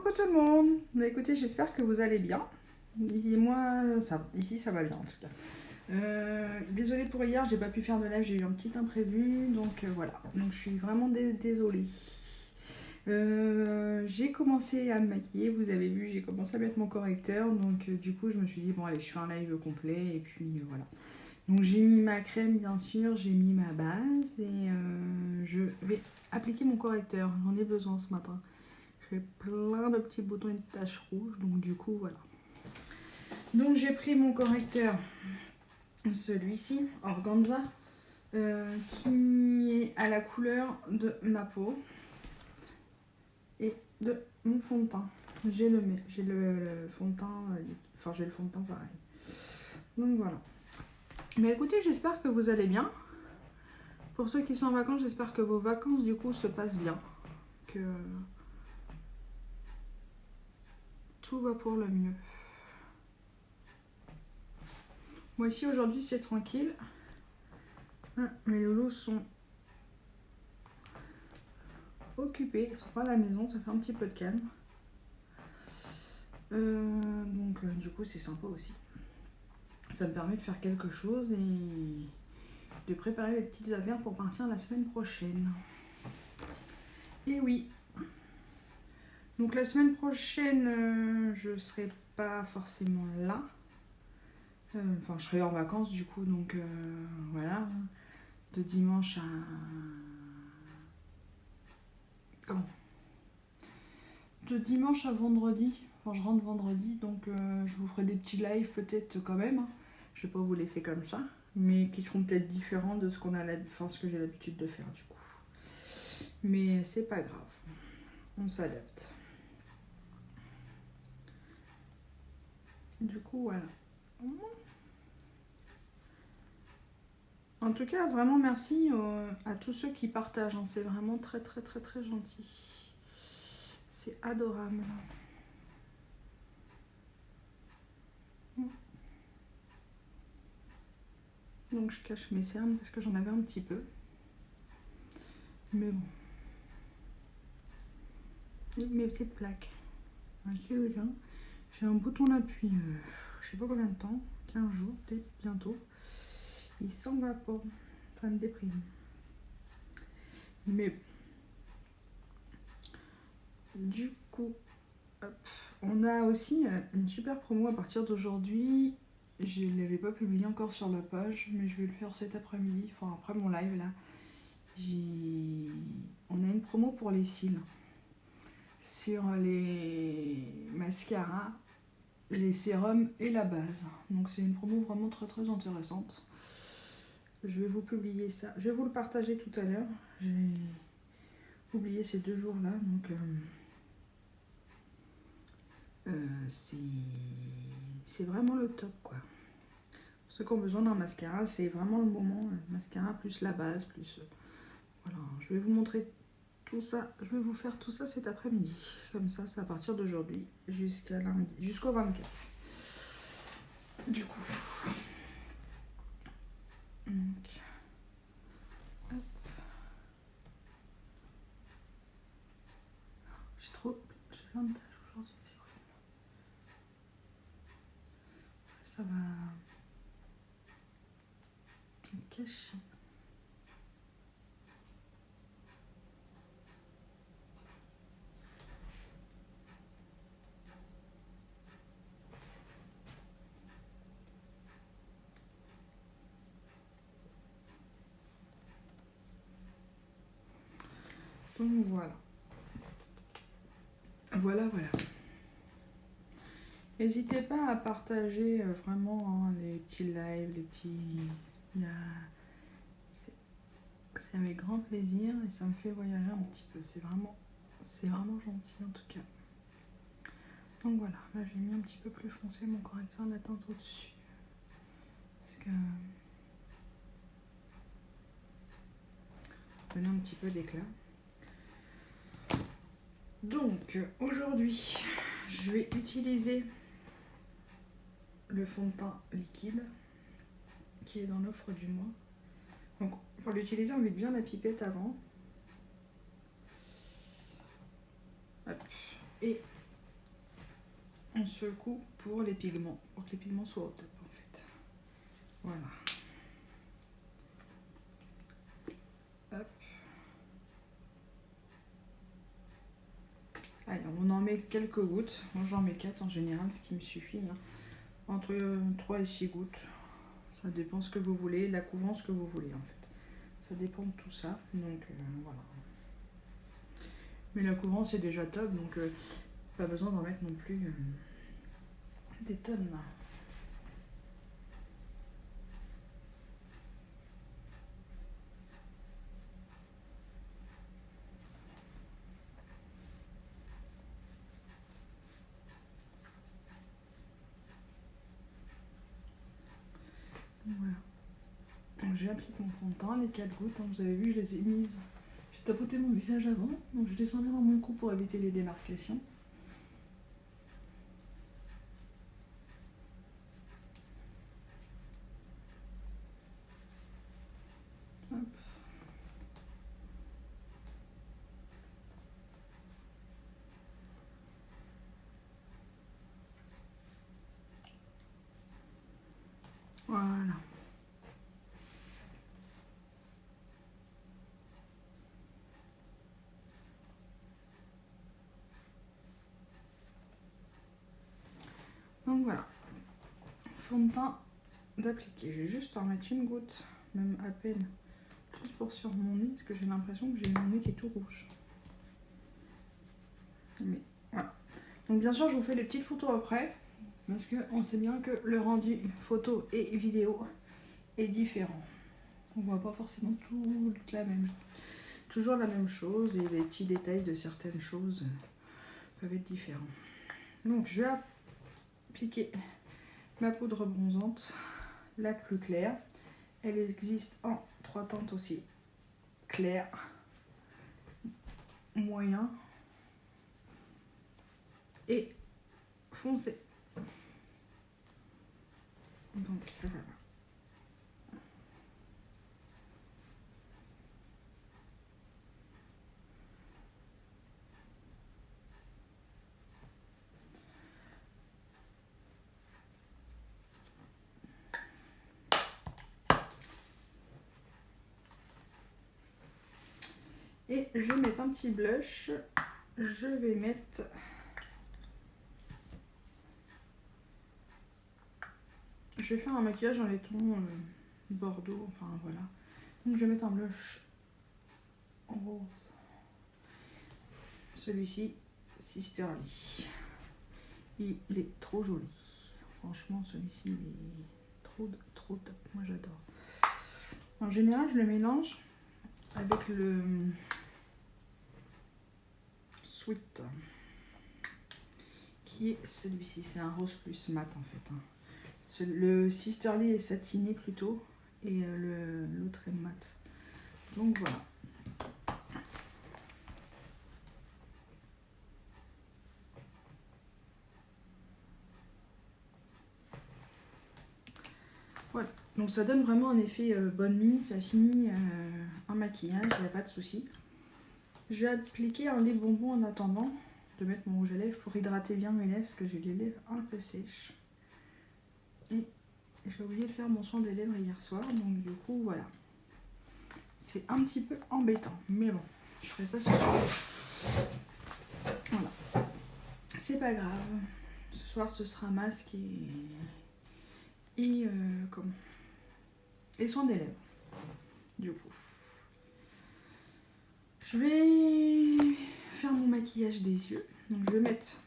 Coucou tout le monde. Bah, écoutez, j'espère que vous allez bien. Ici ça va bien en tout cas. Désolée pour hier, j'ai pas pu faire de live, j'ai eu un petit imprévu, donc voilà. Donc je suis vraiment désolée. J'ai commencé à me maquiller, vous avez vu, j'ai commencé à mettre mon correcteur, donc du coup je me suis dit bon allez, je fais un live complet et puis voilà. Donc j'ai mis ma crème bien sûr, j'ai mis ma base et je vais appliquer mon correcteur. J'en ai besoin ce matin. J'ai plein de petits boutons et de taches rouges, donc du coup voilà. Donc j'ai pris mon correcteur, celui-ci, Organza, qui est à la couleur de ma peau et de mon fond de teint. J'ai le fond de teint, enfin j'ai le fond de teint pareil. Donc voilà. Mais écoutez, j'espère que vous allez bien. Pour ceux qui sont en vacances, j'espère que vos vacances du coup se passent bien. Que tout va pour le mieux. Moi ici aujourd'hui c'est tranquille. Mes loulous sont occupés, ils sont pas à la maison, ça fait un petit peu de calme. Donc du coup c'est sympa aussi. Ça me permet de faire quelque chose et de préparer les petites affaires pour partir la semaine prochaine. Et oui. Donc la semaine prochaine, je serai pas forcément là. Enfin, je serai en vacances du coup, donc voilà. De dimanche à... Comment ? De dimanche à vendredi. Enfin, je rentre vendredi, donc je vous ferai des petits lives peut-être quand même. Je vais pas vous laisser comme ça, mais qui seront peut-être différents de ce ce que j'ai l'habitude de faire du coup. Mais c'est pas grave, on s'adapte. Du coup, voilà. En tout cas, vraiment merci à tous ceux qui partagent. Hein. C'est vraiment très gentil. C'est adorable. Donc je cache mes cernes parce que j'en avais un petit peu. Mais bon. Et mes petites plaques. J'ai un bouton là depuis je sais pas combien de temps. 15 jours, peut-être bientôt. Il s'en va pas. Ça me déprime. Mais du coup, hop. On a aussi une super promo à partir d'aujourd'hui. Je ne l'avais pas publié encore sur la page, mais je vais le faire cet après-midi, enfin après mon live là. On a une promo pour les cils. Sur les mascaras, les sérums et la base. Donc c'est une promo vraiment très intéressante. Je vais vous publier ça. Je vais vous le partager tout à l'heure. J'ai oublié ces 2 jours là, donc c'est vraiment le top quoi. Pour ceux qui ont besoin d'un mascara, c'est vraiment le moment. Mascara plus la base, plus voilà. Je vais vous montrer tout ça. Je vais vous faire tout ça cet après-midi. Comme ça, c'est à partir d'aujourd'hui jusqu'à lundi, jusqu'au 24. Du coup. Donc, hop. J'ai plein de tâches aujourd'hui, c'est horrible. Ça va être caché. Donc voilà. Voilà. N'hésitez pas à partager vraiment les petits lives, les petits... C'est avec grand plaisir et ça me fait voyager un petit peu. C'est vraiment gentil en tout cas. Donc voilà, là j'ai mis un petit peu plus foncé mon correcteur de la teinte au-dessus. Parce que... donner un petit peu d'éclat. Donc aujourd'hui, je vais utiliser le fond de teint liquide qui est dans l'offre du mois. Donc pour l'utiliser, on met bien la pipette avant. Hop. Et un seul coup pour les pigments, pour que les pigments soient au top en fait. Voilà. Hop. Allez, on en met quelques gouttes. Moi j'en mets 4 en général, ce qui me suffit. Hein. Entre 3 et 6 gouttes. Ça dépend ce que vous voulez, la couvrance que vous voulez en fait. Ça dépend de tout ça. Donc voilà. Mais la couvrance est déjà top, donc pas besoin d'en mettre non plus des tonnes. Voilà. Donc j'ai appliqué mon fond de teint, les 4 gouttes, hein, vous avez vu, je les ai mises. J'ai tapoté mon visage avant, donc je descends bien dans mon cou pour éviter les démarcations. Hop. Voilà. Donc voilà. Fond de teint d'appliquer. Je vais juste en mettre une goutte, même à peine, juste pour sur mon nez, parce que j'ai l'impression que j'ai mon nez qui est tout rouge. Mais voilà. Donc bien sûr, je vous fais les petites photos après, parce qu'on sait bien que le rendu photo et vidéo est différent. On voit pas forcément toujours la même chose, et les petits détails de certaines choses peuvent être différents. Donc je vais appliquer ma poudre bronzante, la plus claire. Elle existe en 3 teintes aussi, clair, moyen et foncé. Donc voilà. Et je vais mettre un petit blush. Je vais mettre je vais faire un maquillage dans les tons bordeaux, enfin voilà. Donc je vais mettre un blush en rose. Celui-ci, Sisterly. Il est trop joli. Franchement, celui-ci, il est trop top. Moi, j'adore. En général, je le mélange avec le Sweet, qui est celui-ci. C'est un rose plus mat, en fait. Hein. Le Sisterly est satiné plutôt, et l'autre est mat. Donc, voilà. Voilà, donc ça donne vraiment un effet bonne mine, ça finit un maquillage, il n'y a pas de souci. Je vais appliquer un lait bonbon en attendant de mettre mon rouge à lèvres pour hydrater bien mes lèvres parce que j'ai les lèvres un peu sèches. Et j'ai oublié de faire mon soin des lèvres hier soir, donc du coup voilà. C'est un petit peu embêtant, mais bon, je ferai ça ce soir. Voilà, c'est pas grave. Ce soir ce sera masque et soin des lèvres. Du coup, je vais faire mon maquillage des yeux. Donc je vais mettre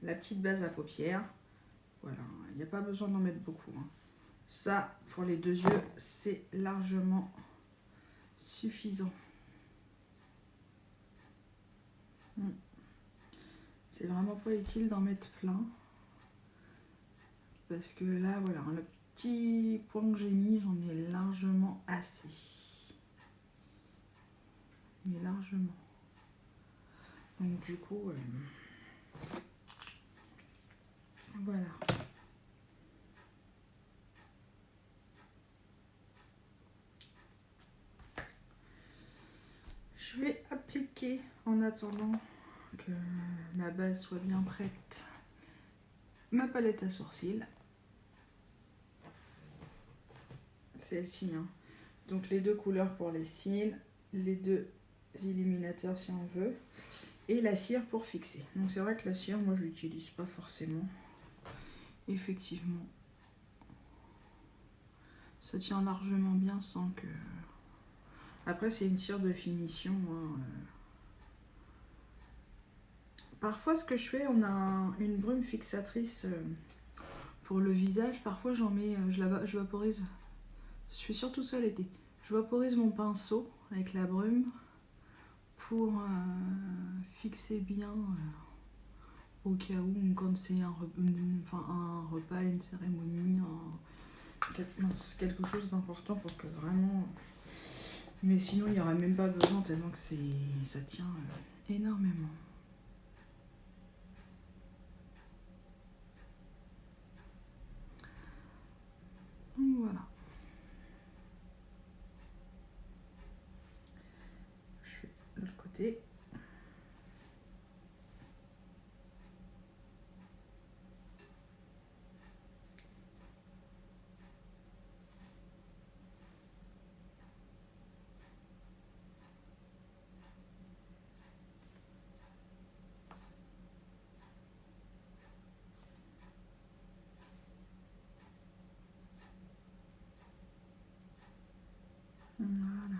la petite base à paupières. Voilà, il n'y a pas besoin d'en mettre beaucoup. Hein. Ça, pour les 2 yeux, c'est largement suffisant. C'est vraiment pas utile d'en mettre plein. Parce que là, voilà, le petit point que j'ai mis, j'en ai largement assez. Mais largement. Donc du coup, voilà. Je vais appliquer en attendant que ma base soit bien prête. Ma palette à sourcils. Celle-ci, hein. Donc les deux couleurs pour les cils, les deux illuminateurs si on veut, et la cire pour fixer. Donc c'est vrai que la cire, moi je l'utilise pas forcément. Effectivement, ça tient largement bien sans que... Après c'est une cire de finition, hein. Parfois ce que je fais, on a une brume fixatrice pour le visage. Parfois j'en mets, je vaporise. Je fais surtout ça l'été. Je vaporise mon pinceau avec la brume pour fixer bien au cas où, quand c'est un repas, une cérémonie, quelque chose d'important pour que vraiment... Mais sinon il n'y aurait même pas besoin tellement que ça tient énormément. Donc voilà. Je fais de l'autre côté. Voilà.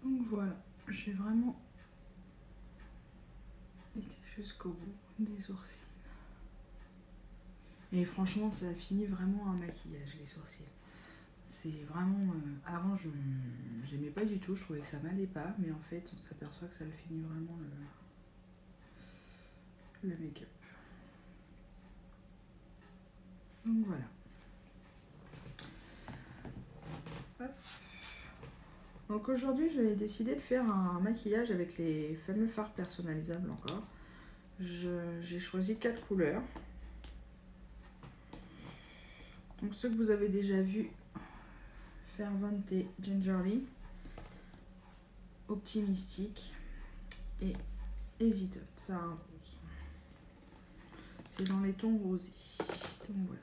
Donc voilà, j'ai vraiment été jusqu'au bout des sourcils. Et franchement, ça finit vraiment un maquillage, les sourcils. C'est vraiment... avant, je n'aimais pas du tout, je trouvais que ça m'allait pas, mais en fait, on s'aperçoit que ça le finit vraiment le make-up. Donc voilà. Hop. Donc aujourd'hui, j'avais décidé de faire un maquillage avec les fameux fards personnalisables encore. J'ai choisi 4 couleurs. Donc ceux que vous avez déjà vus, Fervente Gingerly, Optimistic et Hesitate. Ça a un rose. C'est dans les tons rosés. Donc voilà.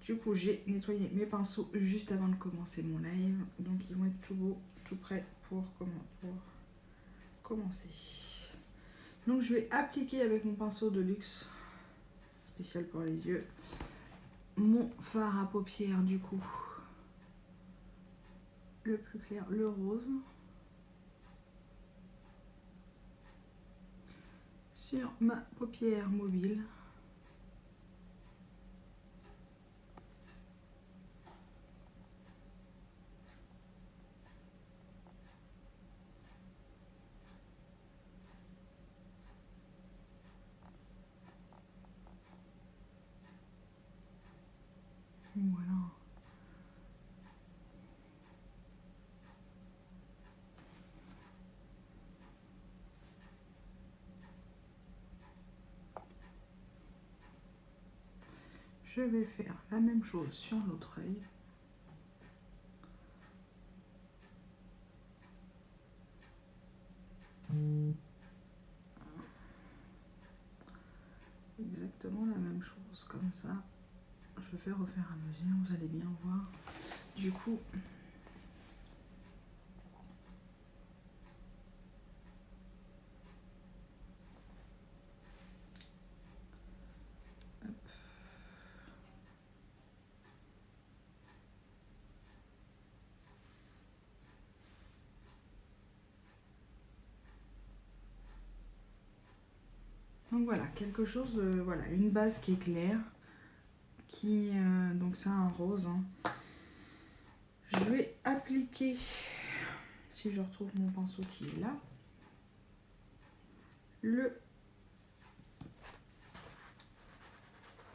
Du coup, j'ai nettoyé mes pinceaux juste avant de commencer mon live. Donc ils vont être tout beaux, tout prêts pour commencer. Donc je vais appliquer avec mon pinceau de luxe, spécial pour les yeux, mon fard à paupières du coup. Le plus clair, le rose. Sur ma paupière mobile. Voilà. Je vais faire la même chose sur l'autre œil. Exactement la même chose, comme ça. Je vais faire au fur et à mesure, vous allez bien voir. Du coup, hop. Donc voilà, quelque chose, voilà, une base qui est claire, qui donc c'est un rose. Hein. Je vais appliquer, si je retrouve mon pinceau qui est là, le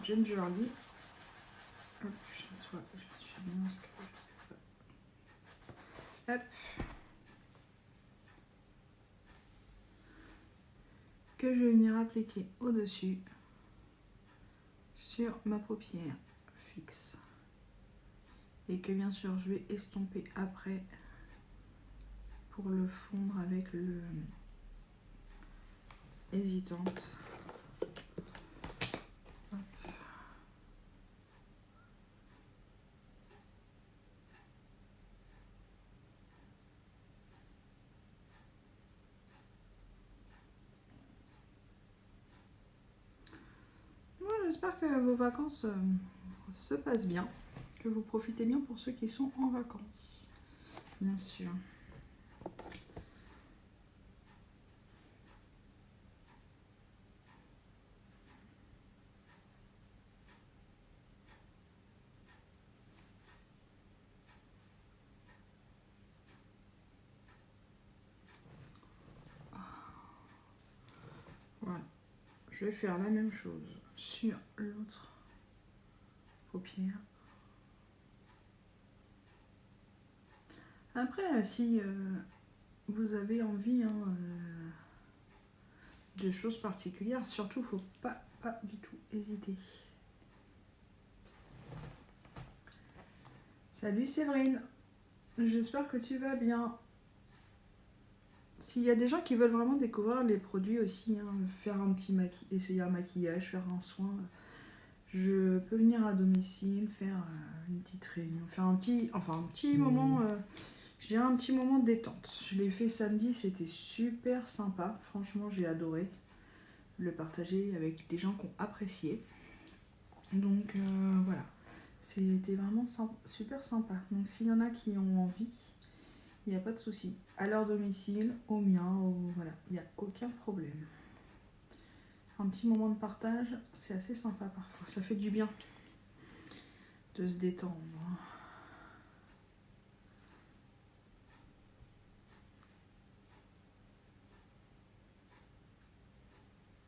Gingerly. Hop, je suis bien ce que je sais pas. Hop. que je vais venir appliquer au-dessus sur ma paupière fixe. Et que bien sûr je vais estomper après pour le fondre avec le hésitante. Moi, j'espère que vos vacances se passent bien, que vous profitez bien pour ceux qui sont en vacances, bien sûr. Voilà, je vais faire la même chose sur l'autre paupière. Après, si vous avez envie de choses particulières, surtout, faut pas du tout hésiter. Salut Séverine, j'espère que tu vas bien. S'il y a des gens qui veulent vraiment découvrir les produits aussi, faire un petit essayer un maquillage, faire un soin, je peux venir à domicile, faire une petite réunion, faire un petit moment, je dirais un petit moment de détente. Je l'ai fait samedi, c'était super sympa, franchement j'ai adoré le partager avec des gens qui ont apprécié. Donc voilà, c'était vraiment super sympa. Donc s'il y en a qui ont envie, il n'y a pas de souci. À leur domicile, au mien, voilà, il n'y a aucun problème. Un petit moment de partage, c'est assez sympa parfois. Ça fait du bien de se détendre.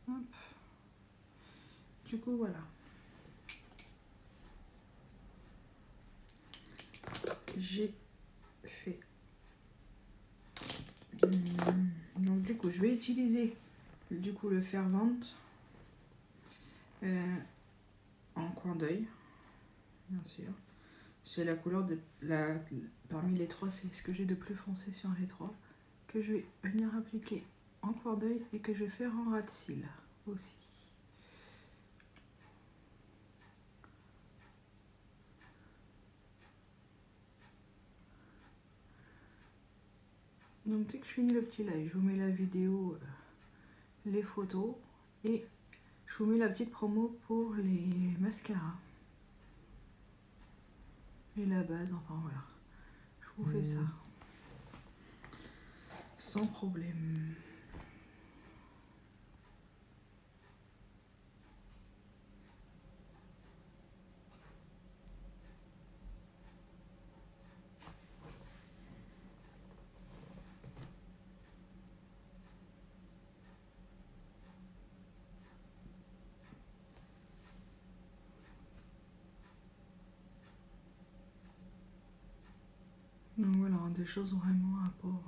Hop. Du coup, voilà. J'ai fait. Donc du coup, je vais utiliser le Fervente en coin d'œil, bien sûr. C'est la couleur parmi les trois, c'est ce que j'ai de plus foncé sur les trois, que je vais venir appliquer en coin d'œil et que je vais faire en ras de cils aussi. Donc dès que je finis le petit live, je vous mets la vidéo, les photos et je vous mets la petite promo pour les mascaras. Et la base, enfin voilà. Je vous fais ça. Sans problème. Donc voilà, des choses vraiment à rapport.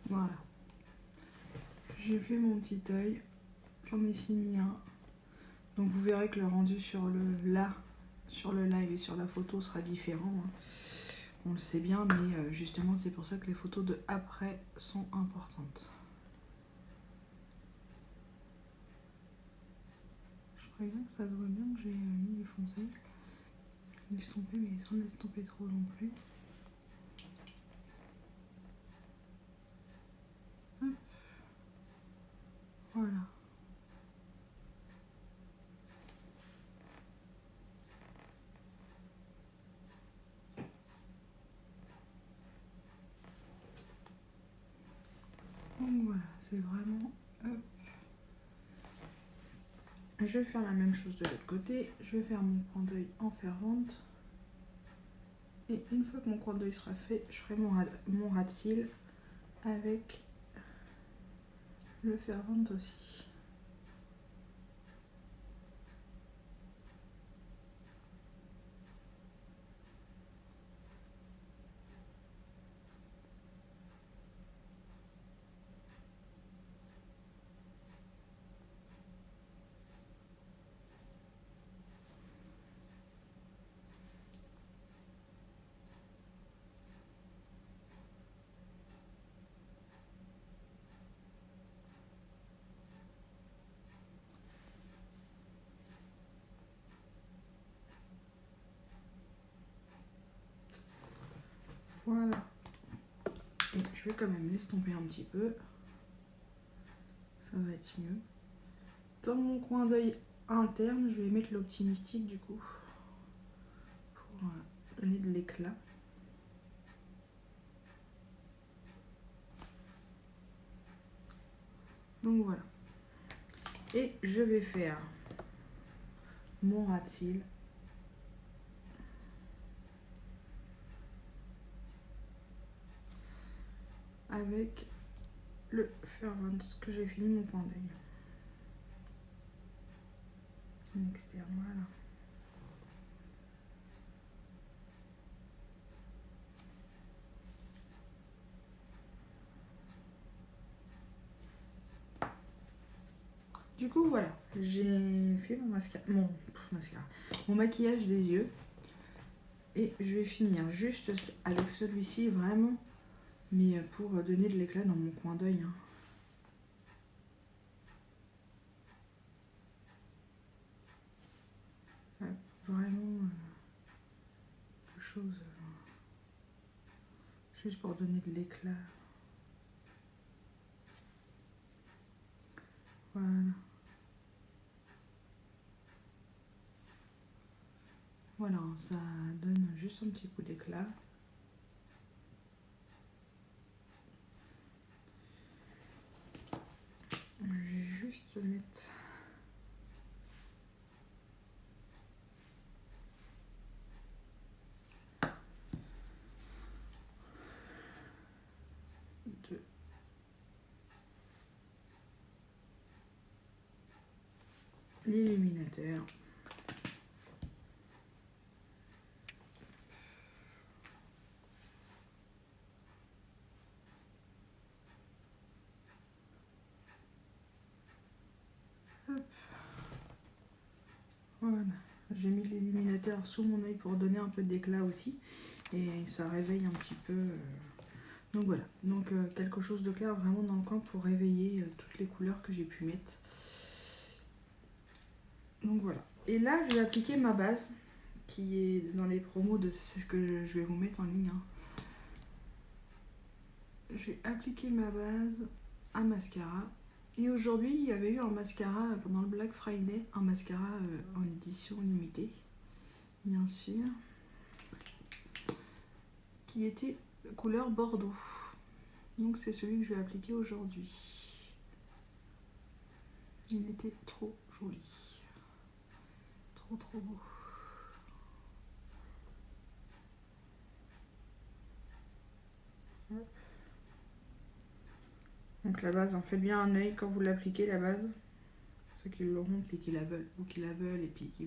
Voilà. J'ai fait mon petit œil. J'en ai fini un. Donc vous verrez que le rendu sur le live et sur la photo sera différent. On le sait bien, mais justement c'est pour ça que les photos de après sont importantes. Je crois bien que ça se voit bien que j'ai mis les foncés. L'estomper, mais sans l'estomper trop non plus. Hop. Voilà. Donc voilà, c'est vraiment... Hop. Je vais faire la même chose de l'autre côté. Je vais faire mon coin d'œil en Fervente. Et une fois que mon coin d'œil sera fait, je ferai mon ras de cils avec le fer vente aussi. Voilà. Et je vais quand même l'estomper un petit peu. Ça va être mieux. Dans mon coin d'œil interne, je vais mettre l'optimistique du coup. Pour donner de l'éclat. Donc voilà. Et je vais faire mon ras de cils. Avec le fer vente que j'ai fini mon coin d'œil. Externe, voilà. Du coup voilà, j'ai fait mon mascara, mon maquillage des yeux. Et je vais finir juste avec celui-ci vraiment, mais pour donner de l'éclat dans mon coin d'œil. Hein. Ouais, vraiment quelque chose juste pour donner de l'éclat. Voilà. Voilà, ça donne juste un petit coup d'éclat. Je vais juste mettre de l'illuminateur. Voilà, j'ai mis l'illuminateur sous mon œil pour donner un peu d'éclat aussi. Et ça réveille un petit peu. Donc voilà, donc quelque chose de clair vraiment dans le coin pour réveiller toutes les couleurs que j'ai pu mettre. Donc voilà. Et là, je vais appliquer ma base qui est dans les promos de c'est ce que je vais vous mettre en ligne. Hein. Je vais appliquer ma base à mascara. Et aujourd'hui, il y avait eu un mascara pendant le Black Friday, un mascara en édition limitée, bien sûr, qui était couleur Bordeaux. Donc c'est celui que je vais appliquer aujourd'hui. Il était trop joli. Trop beau. Donc la base, en fait bien un œil quand vous l'appliquez la base. Ceux qui l'auront puis qui la veulent ou qui la veulent et puis qui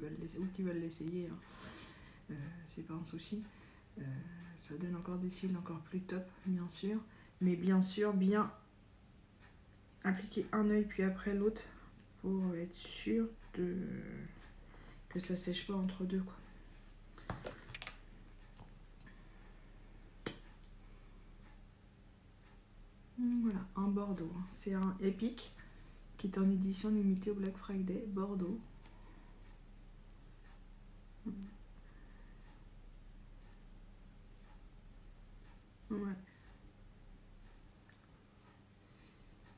veulent l'essayer, hein. C'est pas un souci. Ça donne encore des cils encore plus top bien sûr. Mais bien sûr bien appliquer un œil puis après l'autre pour être sûr que ça sèche pas entre deux quoi. Voilà, un Bordeaux. Hein. C'est un Epic qui est en édition limitée au Black Friday, Bordeaux. Ouais.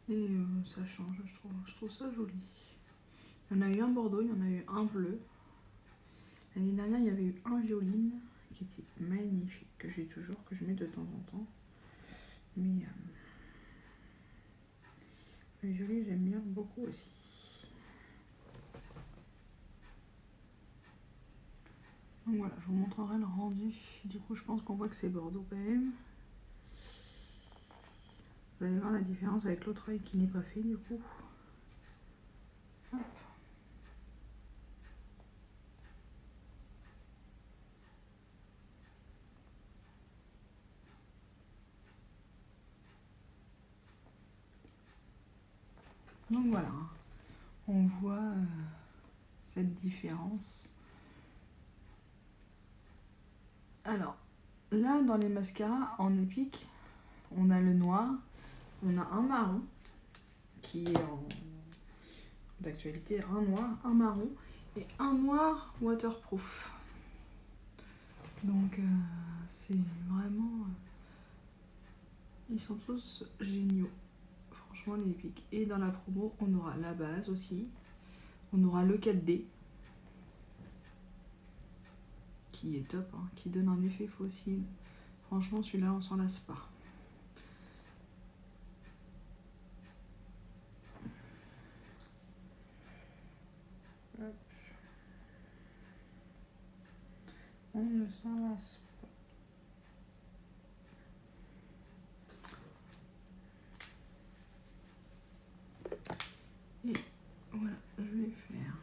Et ça change, je trouve ça joli. Il y en a eu un Bordeaux, il y en a eu un bleu. L'année dernière, il y avait eu un violine qui était magnifique, que j'ai toujours, que je mets de temps en temps. Mais le violet, j'aime bien beaucoup aussi. Donc voilà, je vous montrerai le rendu. Du coup, je pense qu'on voit que c'est Bordeaux quand même. Vous allez voir la différence avec l'autre œil qui n'est pas fait du coup. Hop. Donc voilà, on voit cette différence. Alors, là dans les mascaras en épique, on a le noir, on a un marron qui est d'actualité, un noir, un marron et un noir waterproof. Donc c'est vraiment... ils sont tous géniaux. Franchement les épiques. Et dans la promo, on aura la base aussi. On aura le 4D. Qui est top, hein, qui donne un effet fossile. Franchement celui-là on s'en lasse pas. Hop. On ne s'en lasse pas. Et voilà, je vais faire.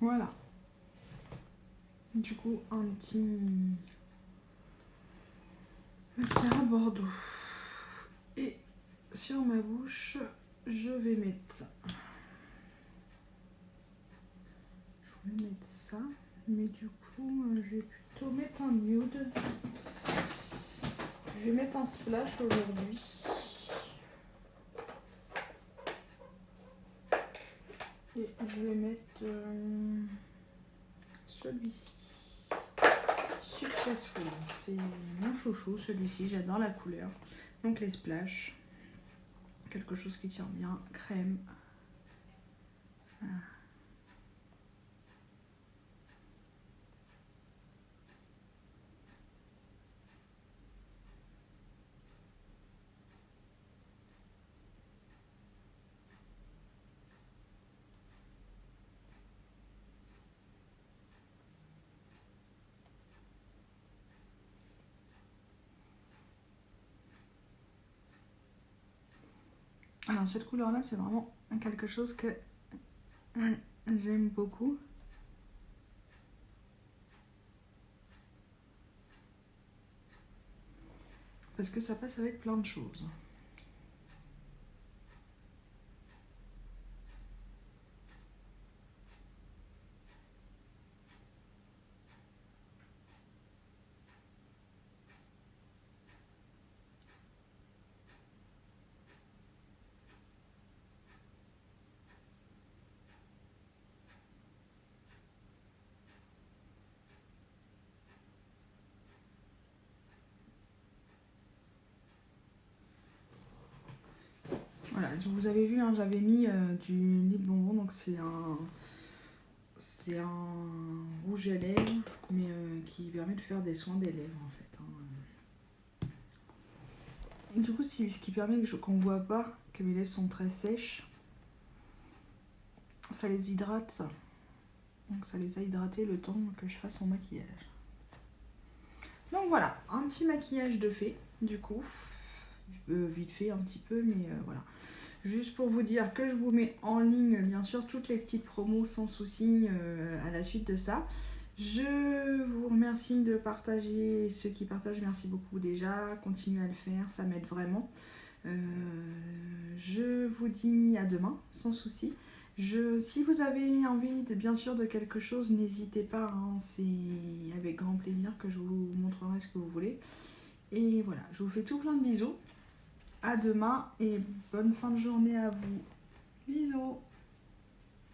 Voilà. Du coup, un petit mascara Bordeaux. Et sur ma bouche, je vais mettre... je vais mettre ça. Mais du coup, je vais plutôt mettre un nude. Je vais mettre un splash aujourd'hui. Et je vais mettre celui-ci. Successful. C'est mon chouchou, celui-ci. J'adore la couleur. Donc les splash. Quelque chose qui tient bien. Crème. Voilà. Alors cette couleur là c'est vraiment quelque chose que j'aime beaucoup. Parce que ça passe avec plein de choses. Voilà, vous avez vu, hein, j'avais mis du lip bonbon, donc c'est un rouge à lèvres, mais qui permet de faire des soins des lèvres en fait. Hein. Du coup, ce qui permet qu'on voit pas que mes lèvres sont très sèches, ça les hydrate. Donc ça les a hydratées le temps que je fasse mon maquillage. Donc voilà, un petit maquillage de fait, du coup. Vite fait un petit peu, mais voilà. Juste pour vous dire que je vous mets en ligne, bien sûr, toutes les petites promos sans souci à la suite de ça. Je vous remercie de partager. Ceux qui partagent, merci beaucoup déjà. Continuez à le faire, ça m'aide vraiment. Je vous dis à demain, sans souci. Si vous avez envie bien sûr de quelque chose, n'hésitez pas, hein, c'est avec grand plaisir que je vous montrerai ce que vous voulez. Et voilà, je vous fais tout plein de bisous. À demain et bonne fin de journée à vous. Bisous.